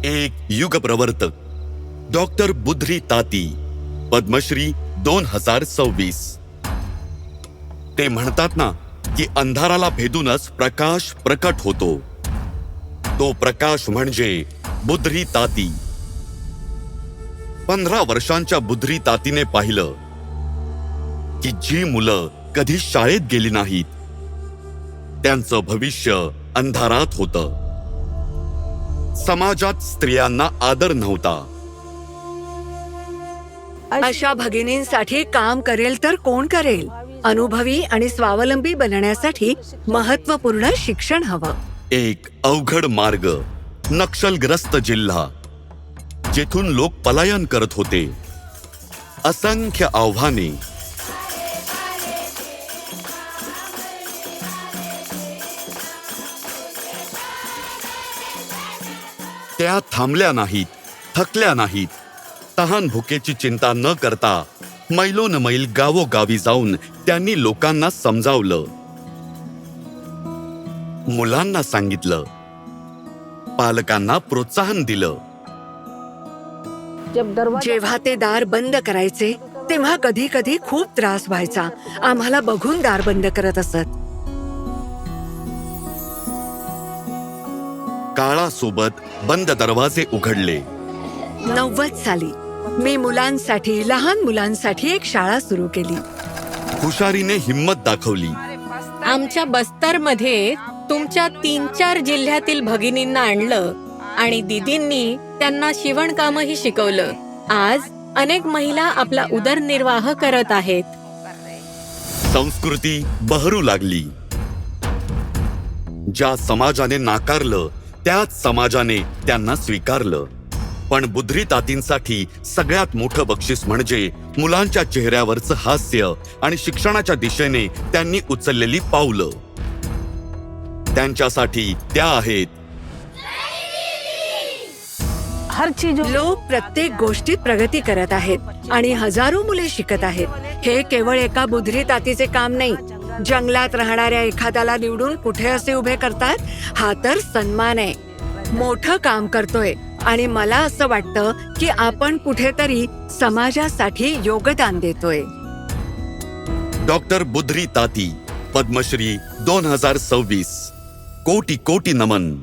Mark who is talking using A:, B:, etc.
A: एक युग प्रवर्तक डॉक्टर बुद्री ताती, पद्मश्री 2026। ते म्हणतात ना की अंधाराला भेदूनच प्रकाश प्रकट होतो। तो प्रकाश म्हणजे बुद्री ताती। 15 वर्षांच्या बुद्री तातीने पाहिलं की जी मुलं कधी शाळेत गेली नाहीत त्यांचं भविष्य अंधारात होतं। समाजात स्त्रियांना आदर नव्हता।
B: अशा भगिनींसाठी काम करेल तर कोण करेल? अनुभवी आणि स्वावलंबी बनण्यासाठी महत्त्वपूर्ण शिक्षण हवं।
A: एक अवघड मार्ग, नक्षलग्रस्त जिल्हा जेथून लोक पलायन करत होते। असंख्य आव्हाने, त्या थांबल्या नाहीत, थकल्या नाहीत। तहान भुकेची चिंता न करता मैलोन मैल गावोगावी जाऊन त्यांनी लोकांना समजावलं, मुलांना सांगितलं, पालकांना प्रोत्साहन दिलं।
B: जेव्हा ते दार बंद करायचे तेव्हा कधी कधी खूप त्रास व्हायचा। आम्हाला बघून दार बंद करत असत।
A: काळासोबत बंद दरवाजे उघडले।
B: 90 साली मी मुलांसाठी, लहान मुलांसाठी एक शाळा सुरू केली।
A: हुशारीने हिम्मत दाखवली।
C: आमच्या बस्तरमध्ये तुमच्या 3-4 जिल्ह्यातील भगिनींना आणलं आणि दीदींनी त्यांना शिवणकामही शिकवलं। आज अनेक महिला आपला उदरनिर्वाह करत आहेत।
A: संस्कृती बहरू लागली। ज्या समाजाने नाकारलं त्याच समाजाने त्यांना स्वीकारलं। पण बुद्री तातींसाठी सगळ्यात मोठं बक्षीस म्हणजे मुलांच्या चेहऱ्यावरचं हास्य आणि शिक्षणाच्या दिशेने त्यांनी उचललेली पावलं। त्यांच्यासाठी त्या आहेत
B: लोक प्रत्येक गोष्टीत प्रगती करत आहेत आणि हजारो मुले शिकत आहेत। हे केवळ एका बुद्री तातीचे काम नाही। जंगलात राहणाऱ्या एखाद्याला निवडून कुठे असे उभे करतात, हा तर सन्मान आहे। मोठं काम करतोय आणि मला असं वाटतं की आपण कुठेतरी समाजासाठी योगदान देतोय।
A: डॉक्टर बुद्री ताती, पद्मश्री 2026। कोटी कोटी नमन।